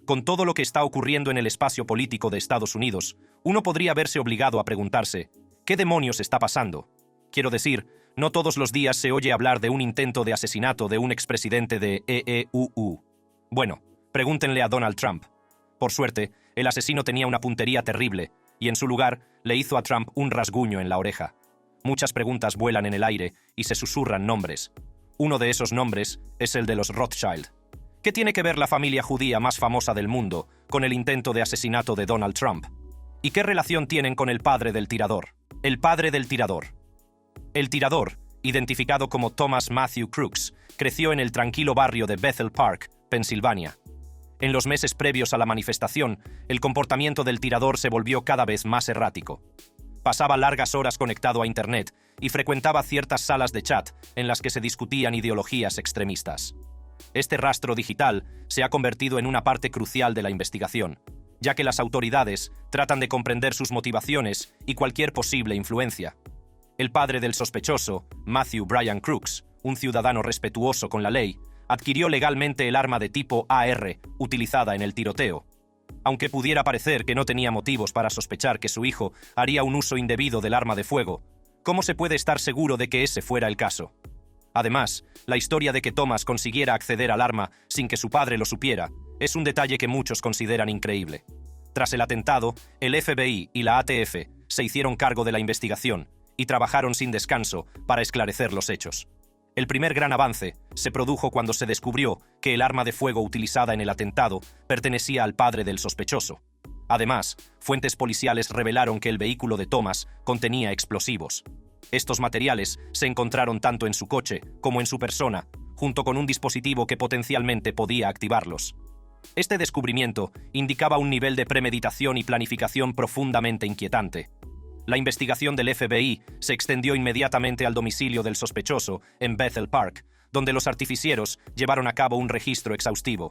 Con todo lo que está ocurriendo en el espacio político de Estados Unidos, uno podría verse obligado a preguntarse, ¿qué demonios está pasando? Quiero decir, no todos los días se oye hablar de un intento de asesinato de un expresidente de EEUU. Bueno, pregúntenle a Donald Trump. Por suerte, el asesino tenía una puntería terrible, y en su lugar le hizo a Trump un rasguño en la oreja. Muchas preguntas vuelan en el aire y se susurran nombres. Uno de esos nombres es el de los Rothschild. ¿Qué tiene que ver la familia judía más famosa del mundo con el intento de asesinato de Donald Trump? ¿Y qué relación tienen con el padre del tirador? El padre del tirador. El tirador, identificado como Thomas Matthew Crooks, creció en el tranquilo barrio de Bethel Park, Pensilvania. En los meses previos a la manifestación, el comportamiento del tirador se volvió cada vez más errático. Pasaba largas horas conectado a Internet y frecuentaba ciertas salas de chat en las que se discutían ideologías extremistas. Este rastro digital se ha convertido en una parte crucial de la investigación, ya que las autoridades tratan de comprender sus motivaciones y cualquier posible influencia. El padre del sospechoso, Matthew Brian Crooks, un ciudadano respetuoso con la ley, adquirió legalmente el arma de tipo AR utilizada en el tiroteo. Aunque pudiera parecer que no tenía motivos para sospechar que su hijo haría un uso indebido del arma de fuego, ¿cómo se puede estar seguro de que ese fuera el caso? Además, la historia de que Thomas consiguiera acceder al arma sin que su padre lo supiera es un detalle que muchos consideran increíble. Tras el atentado, el FBI y la ATF se hicieron cargo de la investigación y trabajaron sin descanso para esclarecer los hechos. El primer gran avance se produjo cuando se descubrió que el arma de fuego utilizada en el atentado pertenecía al padre del sospechoso. Además, fuentes policiales revelaron que el vehículo de Thomas contenía explosivos. Estos materiales se encontraron tanto en su coche como en su persona, junto con un dispositivo que potencialmente podía activarlos. Este descubrimiento indicaba un nivel de premeditación y planificación profundamente inquietante. La investigación del FBI se extendió inmediatamente al domicilio del sospechoso en Bethel Park, donde los artificieros llevaron a cabo un registro exhaustivo.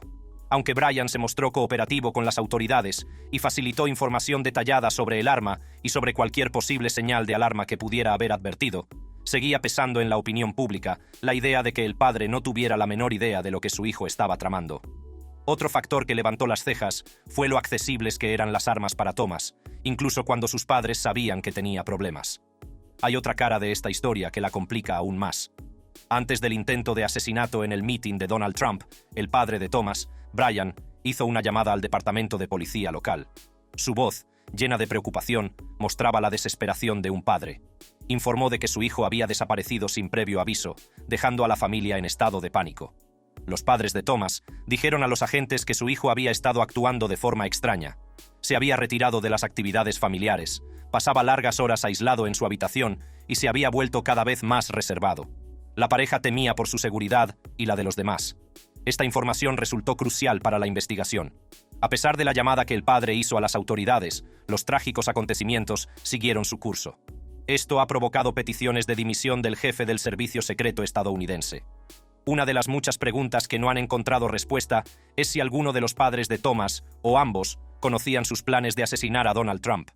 Aunque Brian se mostró cooperativo con las autoridades y facilitó información detallada sobre el arma y sobre cualquier posible señal de alarma que pudiera haber advertido, seguía pesando en la opinión pública la idea de que el padre no tuviera la menor idea de lo que su hijo estaba tramando. Otro factor que levantó las cejas fue lo accesibles que eran las armas para Thomas, incluso cuando sus padres sabían que tenía problemas. Hay otra cara de esta historia que la complica aún más. Antes del intento de asesinato en el meeting de Donald Trump, el padre de Thomas, Brian, hizo una llamada al departamento de policía local. Su voz, llena de preocupación, mostraba la desesperación de un padre. Informó de que su hijo había desaparecido sin previo aviso, dejando a la familia en estado de pánico. Los padres de Thomas dijeron a los agentes que su hijo había estado actuando de forma extraña. Se había retirado de las actividades familiares, pasaba largas horas aislado en su habitación y se había vuelto cada vez más reservado. La pareja temía por su seguridad y la de los demás. Esta información resultó crucial para la investigación. A pesar de la llamada que el padre hizo a las autoridades, los trágicos acontecimientos siguieron su curso. Esto ha provocado peticiones de dimisión del jefe del servicio secreto estadounidense. Una de las muchas preguntas que no han encontrado respuesta es si alguno de los padres de Thomas, o ambos, conocían sus planes de asesinar a Donald Trump.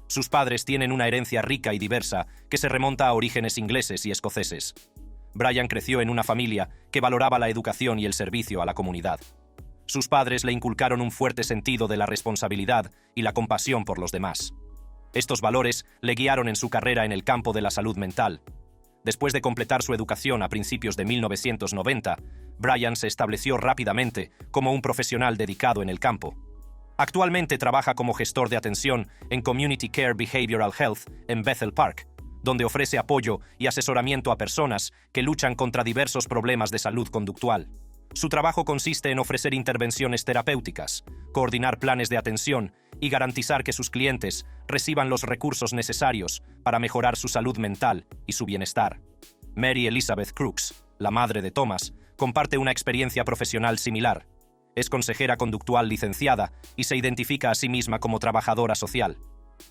Sus padres tienen una herencia rica y diversa que se remonta a orígenes ingleses y escoceses. Brian creció en una familia que valoraba la educación y el servicio a la comunidad. Sus padres le inculcaron un fuerte sentido de la responsabilidad y la compasión por los demás. Estos valores le guiaron en su carrera en el campo de la salud mental. Después de completar su educación a principios de 1990, Brian se estableció rápidamente como un profesional dedicado en el campo. Actualmente trabaja como gestor de atención en Community Care Behavioral Health en Bethel Park, donde ofrece apoyo y asesoramiento a personas que luchan contra diversos problemas de salud conductual. Su trabajo consiste en ofrecer intervenciones terapéuticas, coordinar planes de atención y garantizar que sus clientes reciban los recursos necesarios para mejorar su salud mental y su bienestar. Mary Elizabeth Crooks, la madre de Thomas, comparte una experiencia profesional similar. Es consejera conductual licenciada y se identifica a sí misma como trabajadora social.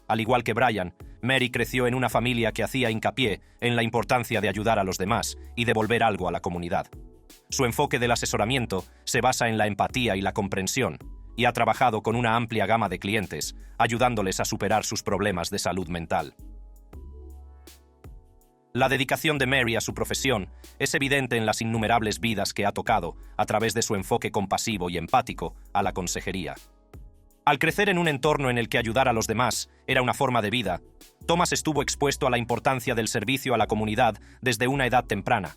Al igual que Brian, Mary creció en una familia que hacía hincapié en la importancia de ayudar a los demás y devolver algo a la comunidad. Su enfoque del asesoramiento se basa en la empatía y la comprensión, y ha trabajado con una amplia gama de clientes, ayudándoles a superar sus problemas de salud mental. La dedicación de Mary a su profesión es evidente en las innumerables vidas que ha tocado a través de su enfoque compasivo y empático a la consejería. Al crecer en un entorno en el que ayudar a los demás era una forma de vida, Thomas estuvo expuesto a la importancia del servicio a la comunidad desde una edad temprana.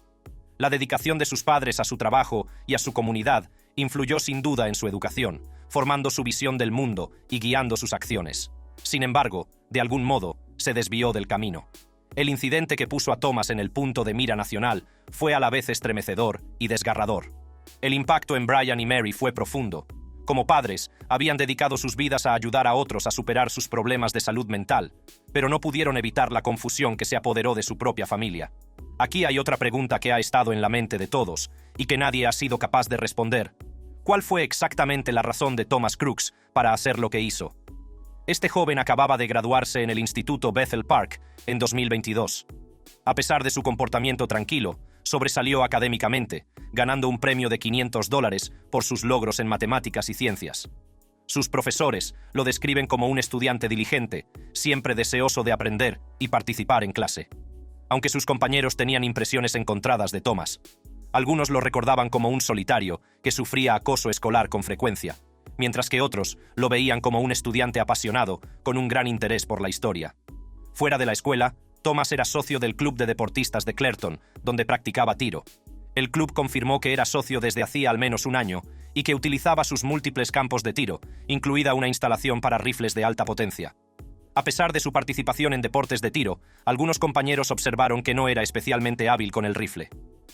La dedicación de sus padres a su trabajo y a su comunidad influyó sin duda en su educación, formando su visión del mundo y guiando sus acciones. Sin embargo, de algún modo, se desvió del camino. El incidente que puso a Thomas en el punto de mira nacional fue a la vez estremecedor y desgarrador. El impacto en Brian y Mary fue profundo. Como padres, habían dedicado sus vidas a ayudar a otros a superar sus problemas de salud mental, pero no pudieron evitar la confusión que se apoderó de su propia familia. Aquí hay otra pregunta que ha estado en la mente de todos y que nadie ha sido capaz de responder. ¿Cuál fue exactamente la razón de Thomas Crooks para hacer lo que hizo? Este joven acababa de graduarse en el Instituto Bethel Park en 2022. A pesar de su comportamiento tranquilo, sobresalió académicamente, ganando un premio de $500 por sus logros en matemáticas y ciencias. Sus profesores lo describen como un estudiante diligente, siempre deseoso de aprender y participar en clase. Aunque sus compañeros tenían impresiones encontradas de Thomas. Algunos lo recordaban como un solitario que sufría acoso escolar con frecuencia, mientras que otros lo veían como un estudiante apasionado con un gran interés por la historia. Fuera de la escuela, Thomas era socio del Club de Deportistas de Clerton, donde practicaba tiro. El club confirmó que era socio desde hacía al menos un año y que utilizaba sus múltiples campos de tiro, incluida una instalación para rifles de alta potencia. A pesar de su participación en deportes de tiro, algunos compañeros observaron que no era especialmente hábil con el rifle.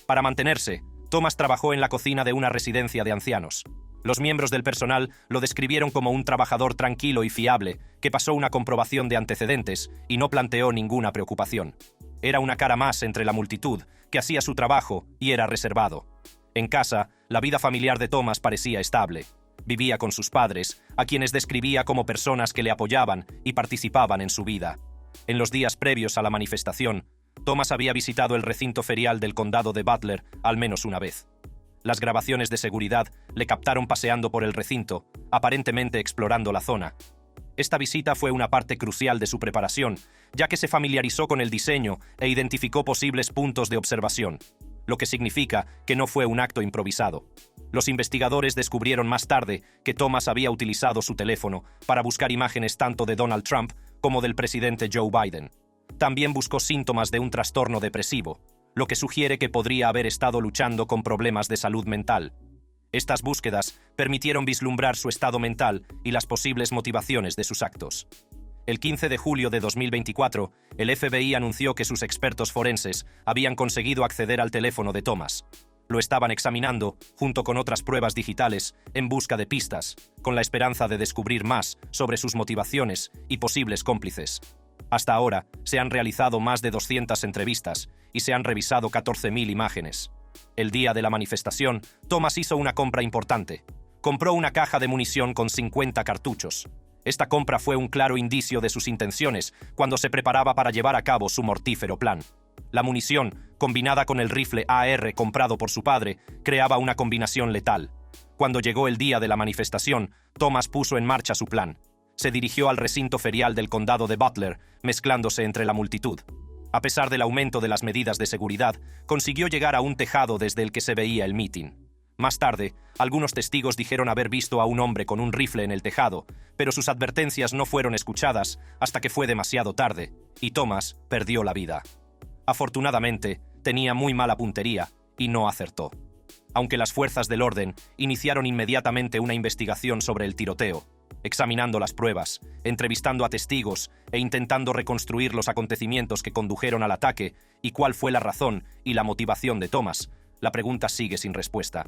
Para mantenerse, Thomas trabajó en la cocina de una residencia de ancianos. Los miembros del personal lo describieron como un trabajador tranquilo y fiable que pasó una comprobación de antecedentes y no planteó ninguna preocupación. Era una cara más entre la multitud que hacía su trabajo y era reservado. En casa, la vida familiar de Thomas parecía estable. Vivía con sus padres, a quienes describía como personas que le apoyaban y participaban en su vida. En los días previos a la manifestación, Thomas había visitado el recinto ferial del condado de Butler al menos una vez. Las grabaciones de seguridad le captaron paseando por el recinto, aparentemente explorando la zona. Esta visita fue una parte crucial de su preparación, ya que se familiarizó con el diseño e identificó posibles puntos de observación, lo que significa que no fue un acto improvisado. Los investigadores descubrieron más tarde que Thomas había utilizado su teléfono para buscar imágenes tanto de Donald Trump como del presidente Joe Biden. También buscó síntomas de un trastorno depresivo, lo que sugiere que podría haber estado luchando con problemas de salud mental. Estas búsquedas permitieron vislumbrar su estado mental y las posibles motivaciones de sus actos. El 15 de julio de 2024, el FBI anunció que sus expertos forenses habían conseguido acceder al teléfono de Thomas. Lo estaban examinando, junto con otras pruebas digitales, en busca de pistas, con la esperanza de descubrir más sobre sus motivaciones y posibles cómplices. Hasta ahora, se han realizado más de 200 entrevistas y se han revisado 14.000 imágenes. El día de la manifestación, Thomas hizo una compra importante. Compró una caja de munición con 50 cartuchos. Esta compra fue un claro indicio de sus intenciones cuando se preparaba para llevar a cabo su mortífero plan. La munición, combinada con el rifle AR comprado por su padre, creaba una combinación letal. Cuando llegó el día de la manifestación, Thomas puso en marcha su plan. Se dirigió al recinto ferial del condado de Butler, mezclándose entre la multitud. A pesar del aumento de las medidas de seguridad, consiguió llegar a un tejado desde el que se veía el mitin. Más tarde, algunos testigos dijeron haber visto a un hombre con un rifle en el tejado, pero sus advertencias no fueron escuchadas hasta que fue demasiado tarde, y Thomas perdió la vida. Afortunadamente, tenía muy mala puntería y no acertó. Aunque las fuerzas del orden iniciaron inmediatamente una investigación sobre el tiroteo, examinando las pruebas, entrevistando a testigos e intentando reconstruir los acontecimientos que condujeron al ataque y cuál fue la razón y la motivación de Thomas, la pregunta sigue sin respuesta.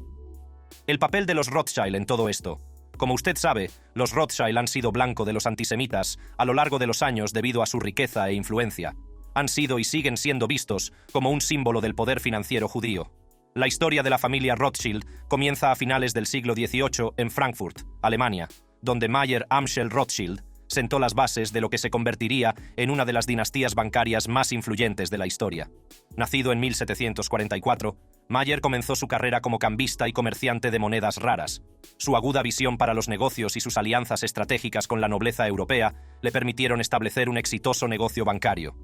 El papel de los Rothschild en todo esto. Como usted sabe, los Rothschild han sido blanco de los antisemitas a lo largo de los años debido a su riqueza e influencia. Han sido y siguen siendo vistos como un símbolo del poder financiero judío. La historia de la familia Rothschild comienza a finales del siglo XVIII en Frankfurt, Alemania, donde Mayer Amschel Rothschild sentó las bases de lo que se convertiría en una de las dinastías bancarias más influyentes de la historia. Nacido en 1744, Mayer comenzó su carrera como cambista y comerciante de monedas raras. Su aguda visión para los negocios y sus alianzas estratégicas con la nobleza europea le permitieron establecer un exitoso negocio bancario.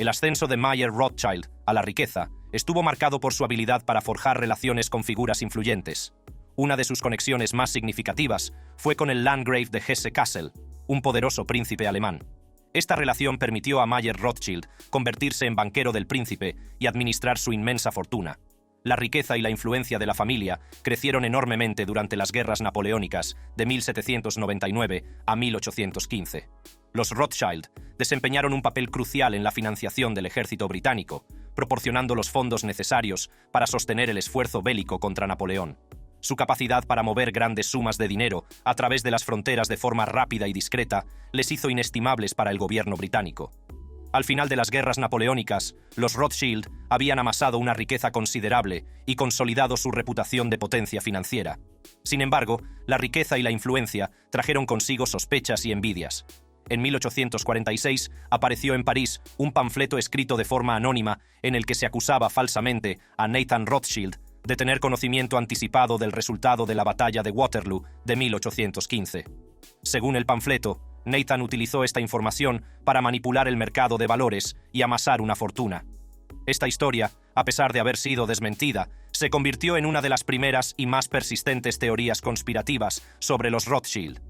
El ascenso de Mayer Rothschild a la riqueza estuvo marcado por su habilidad para forjar relaciones con figuras influyentes. Una de sus conexiones más significativas fue con el Landgrave de Hesse-Kassel, un poderoso príncipe alemán. Esta relación permitió a Mayer Rothschild convertirse en banquero del príncipe y administrar su inmensa fortuna. La riqueza y la influencia de la familia crecieron enormemente durante las guerras napoleónicas de 1799 a 1815. Los Rothschild desempeñaron un papel crucial en la financiación del ejército británico, proporcionando los fondos necesarios para sostener el esfuerzo bélico contra Napoleón. Su capacidad para mover grandes sumas de dinero a través de las fronteras de forma rápida y discreta les hizo inestimables para el gobierno británico. Al final de las guerras napoleónicas, los Rothschild habían amasado una riqueza considerable y consolidado su reputación de potencia financiera. Sin embargo, la riqueza y la influencia trajeron consigo sospechas y envidias. En 1846 apareció en París un panfleto escrito de forma anónima en el que se acusaba falsamente a Nathan Rothschild de tener conocimiento anticipado del resultado de la batalla de Waterloo de 1815. Según el panfleto, Nathan utilizó esta información para manipular el mercado de valores y amasar una fortuna. Esta historia, a pesar de haber sido desmentida, se convirtió en una de las primeras y más persistentes teorías conspirativas sobre los Rothschild.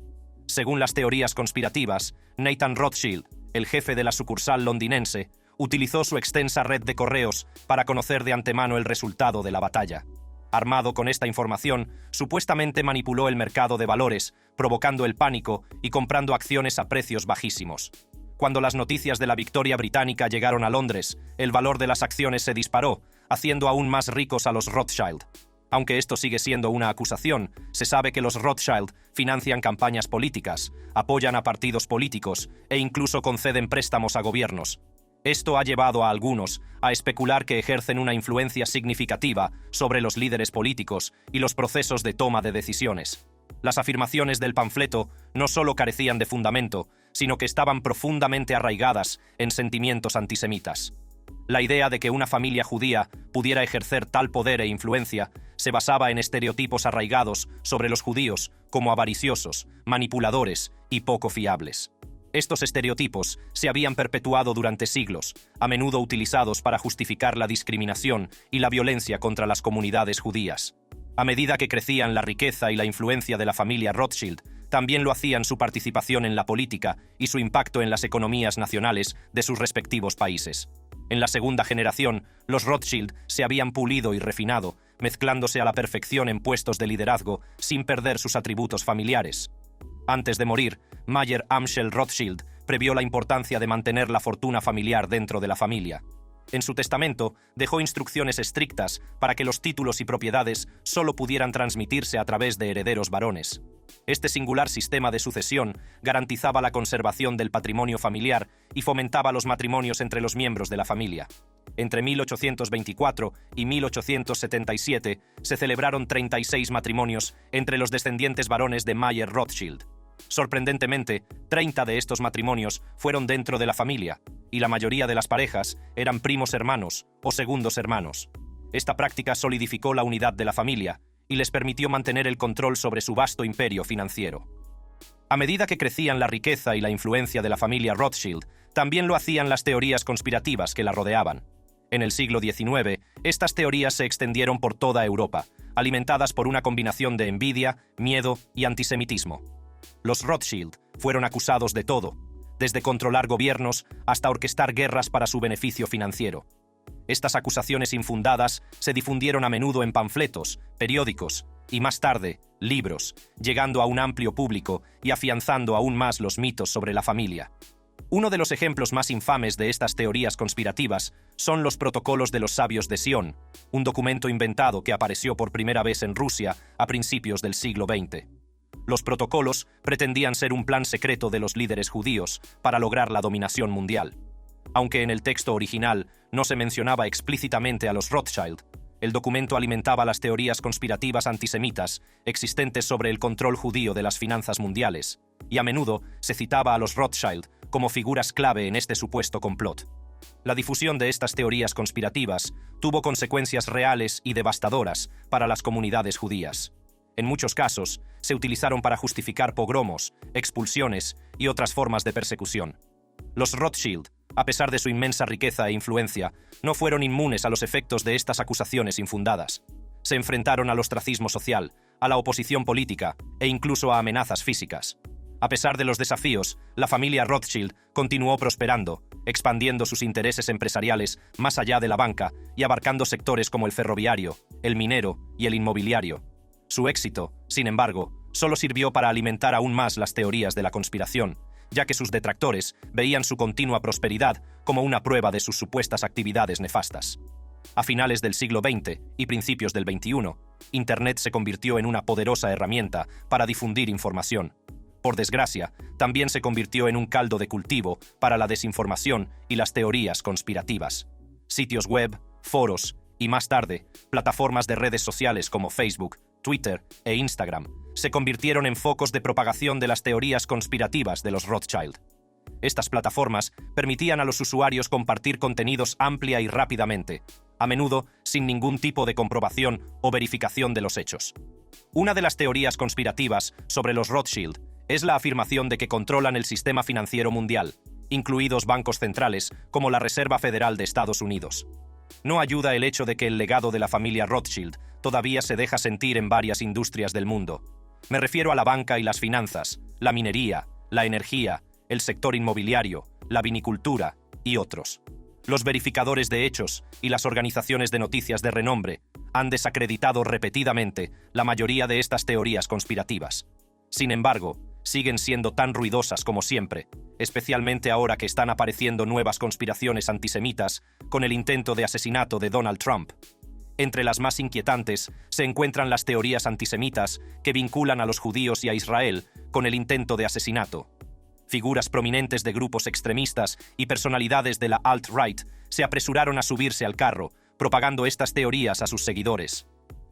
Según las teorías conspirativas, Nathan Rothschild, el jefe de la sucursal londinense, utilizó su extensa red de correos para conocer de antemano el resultado de la batalla. Armado con esta información, supuestamente manipuló el mercado de valores, provocando el pánico y comprando acciones a precios bajísimos. Cuando las noticias de la victoria británica llegaron a Londres, el valor de las acciones se disparó, haciendo aún más ricos a los Rothschild. Aunque esto sigue siendo una acusación, se sabe que los Rothschild financian campañas políticas, apoyan a partidos políticos e incluso conceden préstamos a gobiernos. Esto ha llevado a algunos a especular que ejercen una influencia significativa sobre los líderes políticos y los procesos de toma de decisiones. Las afirmaciones del panfleto no solo carecían de fundamento, sino que estaban profundamente arraigadas en sentimientos antisemitas. La idea de que una familia judía pudiera ejercer tal poder e influencia se basaba en estereotipos arraigados sobre los judíos como avariciosos, manipuladores y poco fiables. Estos estereotipos se habían perpetuado durante siglos, a menudo utilizados para justificar la discriminación y la violencia contra las comunidades judías. A medida que crecían la riqueza y la influencia de la familia Rothschild, también lo hacían su participación en la política y su impacto en las economías nacionales de sus respectivos países. En la segunda generación, los Rothschild se habían pulido y refinado, mezclándose a la perfección en puestos de liderazgo sin perder sus atributos familiares. Antes de morir, Mayer Amschel Rothschild previó la importancia de mantener la fortuna familiar dentro de la familia. En su testamento, dejó instrucciones estrictas para que los títulos y propiedades solo pudieran transmitirse a través de herederos varones. Este singular sistema de sucesión garantizaba la conservación del patrimonio familiar y fomentaba los matrimonios entre los miembros de la familia. Entre 1824 y 1877 se celebraron 36 matrimonios entre los descendientes varones de Mayer Rothschild. Sorprendentemente, 30 de estos matrimonios fueron dentro de la familia, y la mayoría de las parejas eran primos hermanos o segundos hermanos. Esta práctica solidificó la unidad de la familia y les permitió mantener el control sobre su vasto imperio financiero. A medida que crecían la riqueza y la influencia de la familia Rothschild, también lo hacían las teorías conspirativas que la rodeaban. En el siglo XIX, estas teorías se extendieron por toda Europa, alimentadas por una combinación de envidia, miedo y antisemitismo. Los Rothschild fueron acusados de todo, desde controlar gobiernos hasta orquestar guerras para su beneficio financiero. Estas acusaciones infundadas se difundieron a menudo en panfletos, periódicos y, más tarde, libros, llegando a un amplio público y afianzando aún más los mitos sobre la familia. Uno de los ejemplos más infames de estas teorías conspirativas son los Protocolos de los Sabios de Sion, un documento inventado que apareció por primera vez en Rusia a principios del siglo XX. Los protocolos pretendían ser un plan secreto de los líderes judíos para lograr la dominación mundial. Aunque en el texto original no se mencionaba explícitamente a los Rothschild, el documento alimentaba las teorías conspirativas antisemitas existentes sobre el control judío de las finanzas mundiales, y a menudo se citaba a los Rothschild como figuras clave en este supuesto complot. La difusión de estas teorías conspirativas tuvo consecuencias reales y devastadoras para las comunidades judías. En muchos casos, se utilizaron para justificar pogromos, expulsiones y otras formas de persecución. Los Rothschild A pesar de su inmensa riqueza e influencia, no fueron inmunes a los efectos de estas acusaciones infundadas. Se enfrentaron al ostracismo social, a la oposición política e incluso a amenazas físicas. A pesar de los desafíos, la familia Rothschild continuó prosperando, expandiendo sus intereses empresariales más allá de la banca y abarcando sectores como el ferroviario, el minero y el inmobiliario. Su éxito, sin embargo, solo sirvió para alimentar aún más las teorías de la conspiración, ya que sus detractores veían su continua prosperidad como una prueba de sus supuestas actividades nefastas. A finales del siglo XX y principios del XXI, Internet se convirtió en una poderosa herramienta para difundir información. Por desgracia, también se convirtió en un caldo de cultivo para la desinformación y las teorías conspirativas. Sitios web, foros y, más tarde, plataformas de redes sociales como Facebook, Twitter e Instagram se convirtieron en focos de propagación de las teorías conspirativas de los Rothschild. Estas plataformas permitían a los usuarios compartir contenidos amplia y rápidamente, a menudo sin ningún tipo de comprobación o verificación de los hechos. Una de las teorías conspirativas sobre los Rothschild es la afirmación de que controlan el sistema financiero mundial, incluidos bancos centrales como la Reserva Federal de Estados Unidos. No ayuda el hecho de que el legado de la familia Rothschild todavía se deja sentir en varias industrias del mundo. Me refiero a la banca y las finanzas, la minería, la energía, el sector inmobiliario, la vinicultura y otros. Los verificadores de hechos y las organizaciones de noticias de renombre han desacreditado repetidamente la mayoría de estas teorías conspirativas. Sin embargo, siguen siendo tan ruidosas como siempre, especialmente ahora que están apareciendo nuevas conspiraciones antisemitas con el intento de asesinato de Donald Trump. Entre las más inquietantes se encuentran las teorías antisemitas que vinculan a los judíos y a Israel con el intento de asesinato. Figuras prominentes de grupos extremistas y personalidades de la alt-right se apresuraron a subirse al carro, propagando estas teorías a sus seguidores.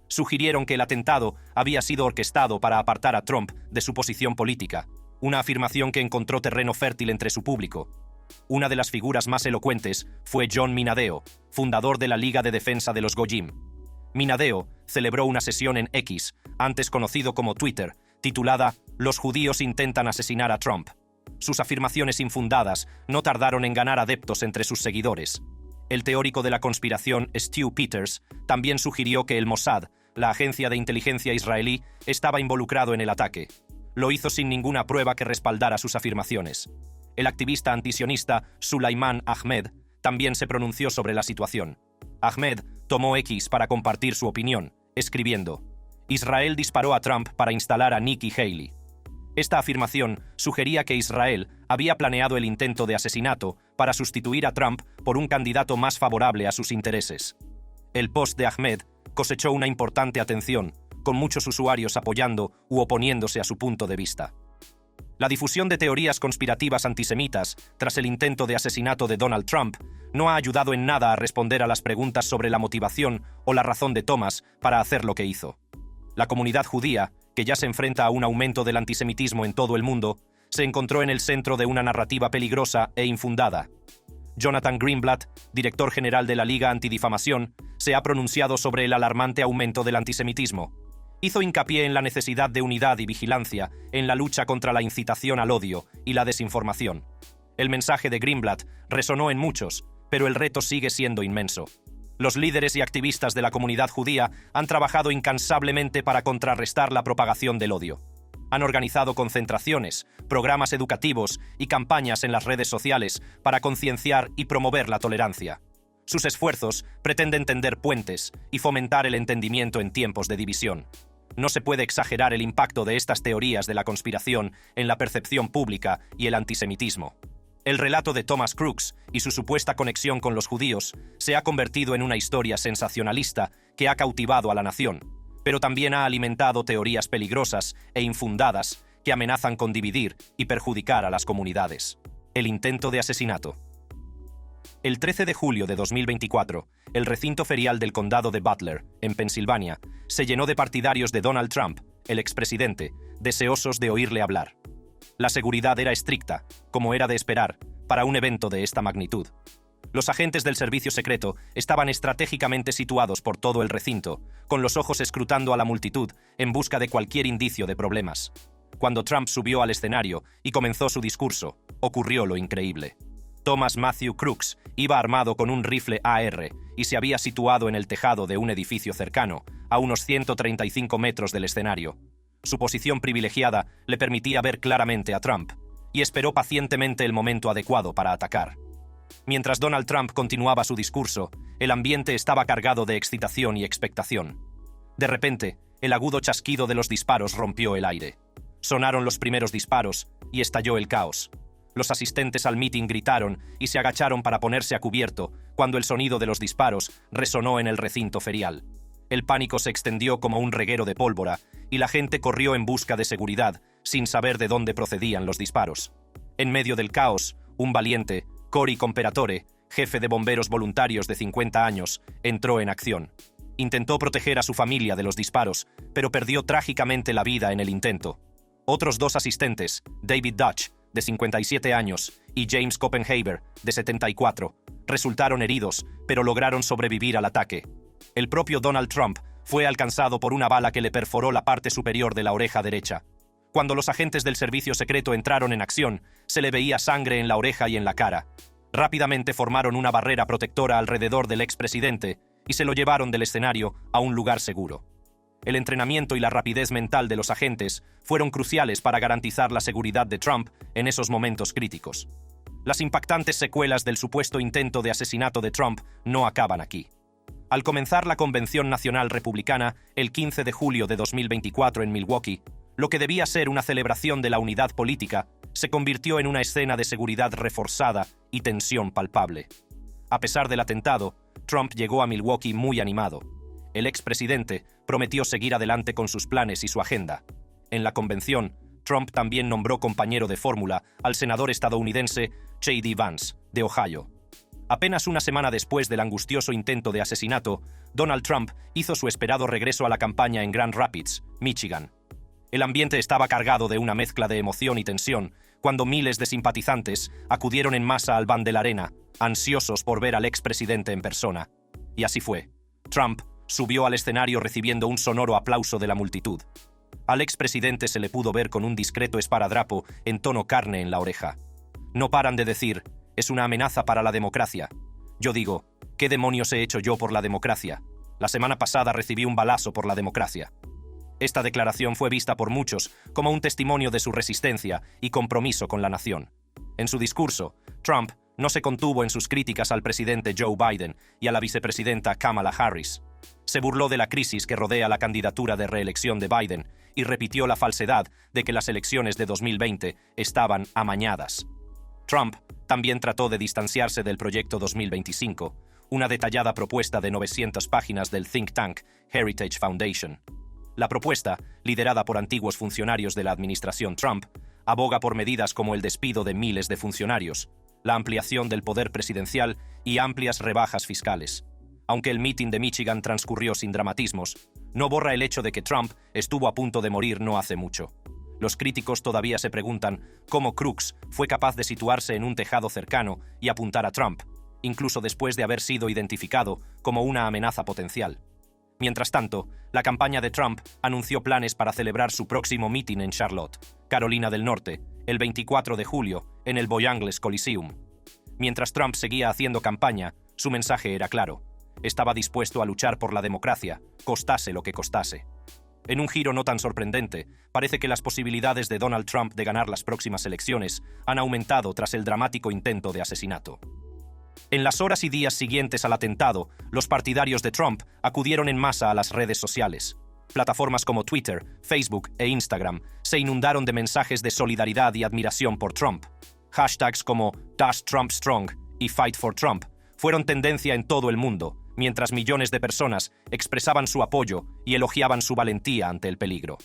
Sugirieron que el atentado había sido orquestado para apartar a Trump de su posición política, una afirmación que encontró terreno fértil entre su público. Una de las figuras más elocuentes fue John Minadeo, fundador de la Liga de Defensa de los Goyim. Minadeo celebró una sesión en X, antes conocido como Twitter, titulada «Los judíos intentan asesinar a Trump». Sus afirmaciones infundadas no tardaron en ganar adeptos entre sus seguidores. El teórico de la conspiración Stu Peters también sugirió que el Mossad, la agencia de inteligencia israelí, estaba involucrado en el ataque. Lo hizo sin ninguna prueba que respaldara sus afirmaciones. El activista antisionista Sulaiman Ahmed también se pronunció sobre la situación. Ahmed tomó X para compartir su opinión, escribiendo: «Israel disparó a Trump para instalar a Nikki Haley». Esta afirmación sugería que Israel había planeado el intento de asesinato para sustituir a Trump por un candidato más favorable a sus intereses. El post de Ahmed cosechó una importante atención, con muchos usuarios apoyando u oponiéndose a su punto de vista. La difusión de teorías conspirativas antisemitas tras el intento de asesinato de Donald Trump no ha ayudado en nada a responder a las preguntas sobre la motivación o la razón de Thomas para hacer lo que hizo. La comunidad judía, que ya se enfrenta a un aumento del antisemitismo en todo el mundo, se encontró en el centro de una narrativa peligrosa e infundada. Jonathan Greenblatt, director general de la Liga Antidifamación, se ha pronunciado sobre el alarmante aumento del antisemitismo. Hizo hincapié en la necesidad de unidad y vigilancia en la lucha contra la incitación al odio y la desinformación. El mensaje de Greenblatt resonó en muchos, pero el reto sigue siendo inmenso. Los líderes y activistas de la comunidad judía han trabajado incansablemente para contrarrestar la propagación del odio. Han organizado concentraciones, programas educativos y campañas en las redes sociales para concienciar y promover la tolerancia. Sus esfuerzos pretenden tender puentes y fomentar el entendimiento en tiempos de división. No se puede exagerar el impacto de estas teorías de la conspiración en la percepción pública y el antisemitismo. El relato de Thomas Crooks y su supuesta conexión con los judíos se ha convertido en una historia sensacionalista que ha cautivado a la nación, pero también ha alimentado teorías peligrosas e infundadas que amenazan con dividir y perjudicar a las comunidades. El intento de asesinato. El 13 de julio de 2024, el recinto ferial del condado de Butler, en Pensilvania, se llenó de partidarios de Donald Trump, el expresidente, deseosos de oírle hablar. La seguridad era estricta, como era de esperar, para un evento de esta magnitud. Los agentes del servicio secreto estaban estratégicamente situados por todo el recinto, con los ojos escrutando a la multitud en busca de cualquier indicio de problemas. Cuando Trump subió al escenario y comenzó su discurso, ocurrió lo increíble. Thomas Matthew Crooks iba armado con un rifle AR y se había situado en el tejado de un edificio cercano, a unos 135 metros del escenario. Su posición privilegiada le permitía ver claramente a Trump, y esperó pacientemente el momento adecuado para atacar. Mientras Donald Trump continuaba su discurso, el ambiente estaba cargado de excitación y expectación. De repente, el agudo chasquido de los disparos rompió el aire. Sonaron los primeros disparos y estalló el caos. Los asistentes al mitin gritaron y se agacharon para ponerse a cubierto cuando el sonido de los disparos resonó en el recinto ferial. El pánico se extendió como un reguero de pólvora y la gente corrió en busca de seguridad, sin saber de dónde procedían los disparos. En medio del caos, un valiente, Cory Comperatore, jefe de bomberos voluntarios de 50 años, entró en acción. Intentó proteger a su familia de los disparos, pero perdió trágicamente la vida en el intento. Otros dos asistentes, David Dutch, de 57 años, y James Copenhaver, de 74, resultaron heridos, pero lograron sobrevivir al ataque. El propio Donald Trump fue alcanzado por una bala que le perforó la parte superior de la oreja derecha. Cuando los agentes del servicio secreto entraron en acción, se le veía sangre en la oreja y en la cara. Rápidamente formaron una barrera protectora alrededor del expresidente y se lo llevaron del escenario a un lugar seguro. El entrenamiento y la rapidez mental de los agentes fueron cruciales para garantizar la seguridad de Trump en esos momentos críticos. Las impactantes secuelas del supuesto intento de asesinato de Trump no acaban aquí. Al comenzar la Convención Nacional Republicana el 15 de julio de 2024 en Milwaukee, lo que debía ser una celebración de la unidad política se convirtió en una escena de seguridad reforzada y tensión palpable. A pesar del atentado, Trump llegó a Milwaukee muy animado. El expresidente prometió seguir adelante con sus planes y su agenda. En la convención, Trump también nombró compañero de fórmula al senador estadounidense J.D. Vance, de Ohio. Apenas una semana después del angustioso intento de asesinato, Donald Trump hizo su esperado regreso a la campaña en Grand Rapids, Michigan. El ambiente estaba cargado de una mezcla de emoción y tensión cuando miles de simpatizantes acudieron en masa al Van de la Arena, ansiosos por ver al expresidente en persona. Y así fue. Trump subió al escenario recibiendo un sonoro aplauso de la multitud. Al expresidente se le pudo ver con un discreto esparadrapo en tono carne en la oreja. No paran de decir, es una amenaza para la democracia. Yo digo, ¿qué demonios he hecho yo por la democracia? La semana pasada recibí un balazo por la democracia. Esta declaración fue vista por muchos como un testimonio de su resistencia y compromiso con la nación. En su discurso, Trump no se contuvo en sus críticas al presidente Joe Biden y a la vicepresidenta Kamala Harris. Se burló de la crisis que rodea la candidatura de reelección de Biden y repitió la falsedad de que las elecciones de 2020 estaban amañadas. Trump también trató de distanciarse del proyecto 2025, una detallada propuesta de 900 páginas del think tank Heritage Foundation. La propuesta, liderada por antiguos funcionarios de la administración Trump, aboga por medidas como el despido de miles de funcionarios, la ampliación del poder presidencial y amplias rebajas fiscales. Aunque el mitin de Michigan transcurrió sin dramatismos, no borra el hecho de que Trump estuvo a punto de morir no hace mucho. Los críticos todavía se preguntan cómo Crooks fue capaz de situarse en un tejado cercano y apuntar a Trump, incluso después de haber sido identificado como una amenaza potencial. Mientras tanto, la campaña de Trump anunció planes para celebrar su próximo mitin en Charlotte, Carolina del Norte, el 24 de julio, en el Boyangles Coliseum. Mientras Trump seguía haciendo campaña, su mensaje era claro. Estaba dispuesto a luchar por la democracia, costase lo que costase. En un giro no tan sorprendente, parece que las posibilidades de Donald Trump de ganar las próximas elecciones han aumentado tras el dramático intento de asesinato. En las horas y días siguientes al atentado, los partidarios de Trump acudieron en masa a las redes sociales. Plataformas como Twitter, Facebook e Instagram se inundaron de mensajes de solidaridad y admiración por Trump. Hashtags como #TrumpStrong y Fight for Trump fueron tendencia en todo el mundo, mientras millones de personas expresaban su apoyo y elogiaban su valentía ante el peligro.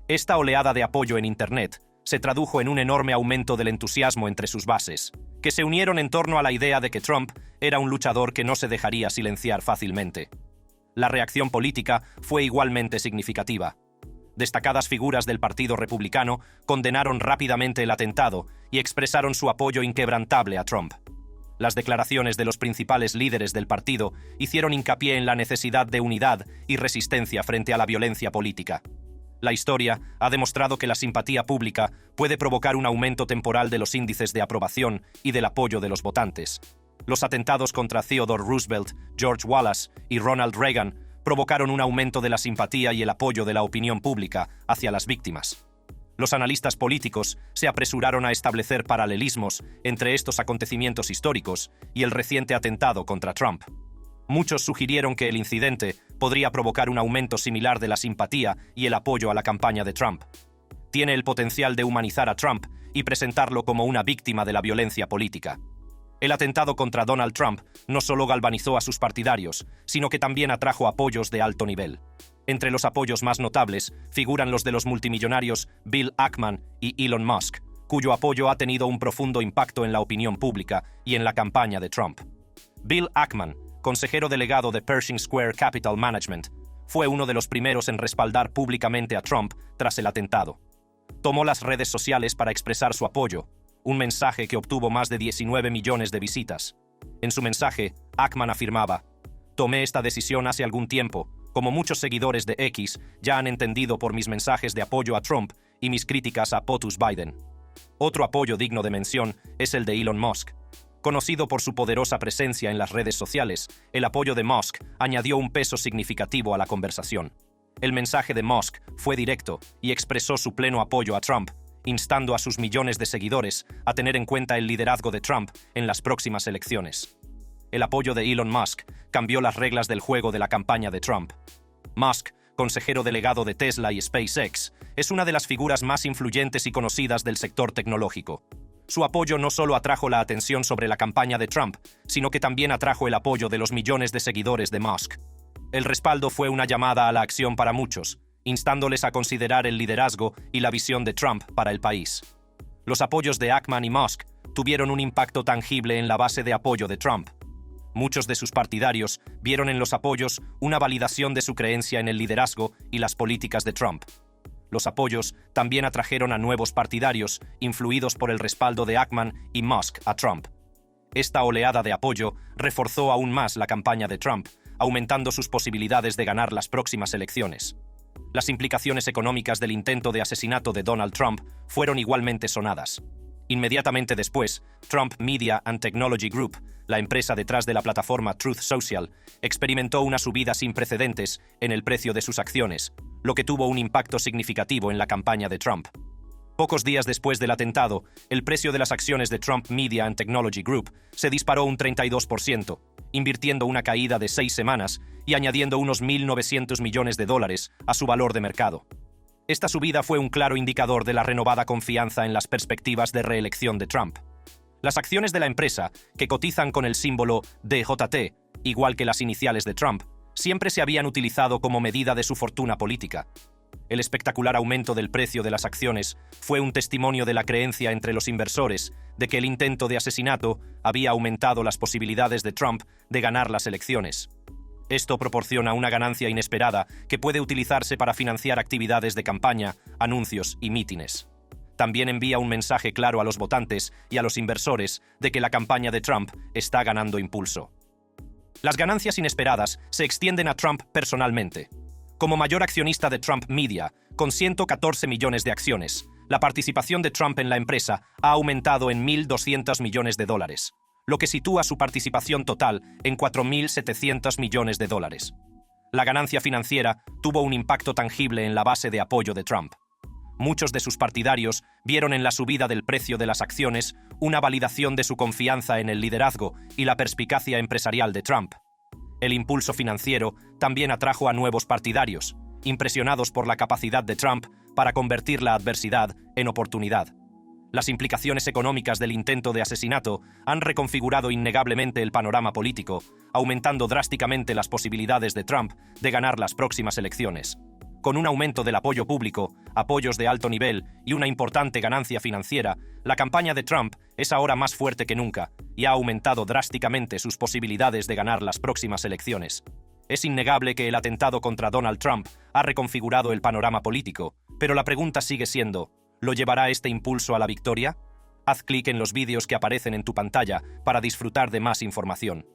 Esta oleada de apoyo en Internet se tradujo en un enorme aumento del entusiasmo entre sus bases, que se unieron en torno a la idea de que Trump era un luchador que no se dejaría silenciar fácilmente. La reacción política fue igualmente significativa. Destacadas figuras del Partido Republicano condenaron rápidamente el atentado y expresaron su apoyo inquebrantable a Trump. Las declaraciones de los principales líderes del partido hicieron hincapié en la necesidad de unidad y resistencia frente a la violencia política. La historia ha demostrado que la simpatía pública puede provocar un aumento temporal de los índices de aprobación y del apoyo de los votantes. Los atentados contra Theodore Roosevelt, George Wallace y Ronald Reagan provocaron un aumento de la simpatía y el apoyo de la opinión pública hacia las víctimas. Los analistas políticos se apresuraron a establecer paralelismos entre estos acontecimientos históricos y el reciente atentado contra Trump. Muchos sugirieron que el incidente podría provocar un aumento similar de la simpatía y el apoyo a la campaña de Trump. Tiene el potencial de humanizar a Trump y presentarlo como una víctima de la violencia política. El atentado contra Donald Trump no solo galvanizó a sus partidarios, sino que también atrajo apoyos de alto nivel. Entre los apoyos más notables figuran los de los multimillonarios Bill Ackman y Elon Musk, cuyo apoyo ha tenido un profundo impacto en la opinión pública y en la campaña de Trump. Bill Ackman, consejero delegado de Pershing Square Capital Management, fue uno de los primeros en respaldar públicamente a Trump tras el atentado. Tomó las redes sociales para expresar su apoyo, un mensaje que obtuvo más de 19 millones de visitas. En su mensaje, Ackman afirmaba: «Tomé esta decisión hace algún tiempo, como muchos seguidores de X ya han entendido por mis mensajes de apoyo a Trump y mis críticas a POTUS Biden». Otro apoyo digno de mención es el de Elon Musk. Conocido por su poderosa presencia en las redes sociales, el apoyo de Musk añadió un peso significativo a la conversación. El mensaje de Musk fue directo y expresó su pleno apoyo a Trump, instando a sus millones de seguidores a tener en cuenta el liderazgo de Trump en las próximas elecciones. El apoyo de Elon Musk cambió las reglas del juego de la campaña de Trump. Musk, consejero delegado de Tesla y SpaceX, es una de las figuras más influyentes y conocidas del sector tecnológico. Su apoyo no solo atrajo la atención sobre la campaña de Trump, sino que también atrajo el apoyo de los millones de seguidores de Musk. El respaldo fue una llamada a la acción para muchos, instándoles a considerar el liderazgo y la visión de Trump para el país. Los apoyos de Ackman y Musk tuvieron un impacto tangible en la base de apoyo de Trump. Muchos de sus partidarios vieron en los apoyos una validación de su creencia en el liderazgo y las políticas de Trump. Los apoyos también atrajeron a nuevos partidarios, influidos por el respaldo de Ackman y Musk a Trump. Esta oleada de apoyo reforzó aún más la campaña de Trump, aumentando sus posibilidades de ganar las próximas elecciones. Las implicaciones económicas del intento de asesinato de Donald Trump fueron igualmente sonadas. Inmediatamente después, Trump Media and Technology Group, la empresa detrás de la plataforma Truth Social, experimentó una subida sin precedentes en el precio de sus acciones, lo que tuvo un impacto significativo en la campaña de Trump. Pocos días después del atentado, el precio de las acciones de Trump Media and Technology Group se disparó un 32%, invirtiendo una caída de 6 semanas y añadiendo unos $1.900 millones a su valor de mercado. Esta subida fue un claro indicador de la renovada confianza en las perspectivas de reelección de Trump. Las acciones de la empresa, que cotizan con el símbolo DJT, igual que las iniciales de Trump, siempre se habían utilizado como medida de su fortuna política. El espectacular aumento del precio de las acciones fue un testimonio de la creencia entre los inversores de que el intento de asesinato había aumentado las posibilidades de Trump de ganar las elecciones. Esto proporciona una ganancia inesperada que puede utilizarse para financiar actividades de campaña, anuncios y mítines. También envía un mensaje claro a los votantes y a los inversores de que la campaña de Trump está ganando impulso. Las ganancias inesperadas se extienden a Trump personalmente. Como mayor accionista de Trump Media, con 114 millones de acciones, la participación de Trump en la empresa ha aumentado en $1.200 millones, lo que sitúa su participación total en $4.700 millones. La ganancia financiera tuvo un impacto tangible en la base de apoyo de Trump. Muchos de sus partidarios vieron en la subida del precio de las acciones una validación de su confianza en el liderazgo y la perspicacia empresarial de Trump. El impulso financiero también atrajo a nuevos partidarios, impresionados por la capacidad de Trump para convertir la adversidad en oportunidad. Las implicaciones económicas del intento de asesinato han reconfigurado innegablemente el panorama político, aumentando drásticamente las posibilidades de Trump de ganar las próximas elecciones. Con un aumento del apoyo público, apoyos de alto nivel y una importante ganancia financiera, la campaña de Trump es ahora más fuerte que nunca y ha aumentado drásticamente sus posibilidades de ganar las próximas elecciones. Es innegable que el atentado contra Donald Trump ha reconfigurado el panorama político, pero la pregunta sigue siendo: ¿lo llevará este impulso a la victoria? Haz clic en los vídeos que aparecen en tu pantalla para disfrutar de más información.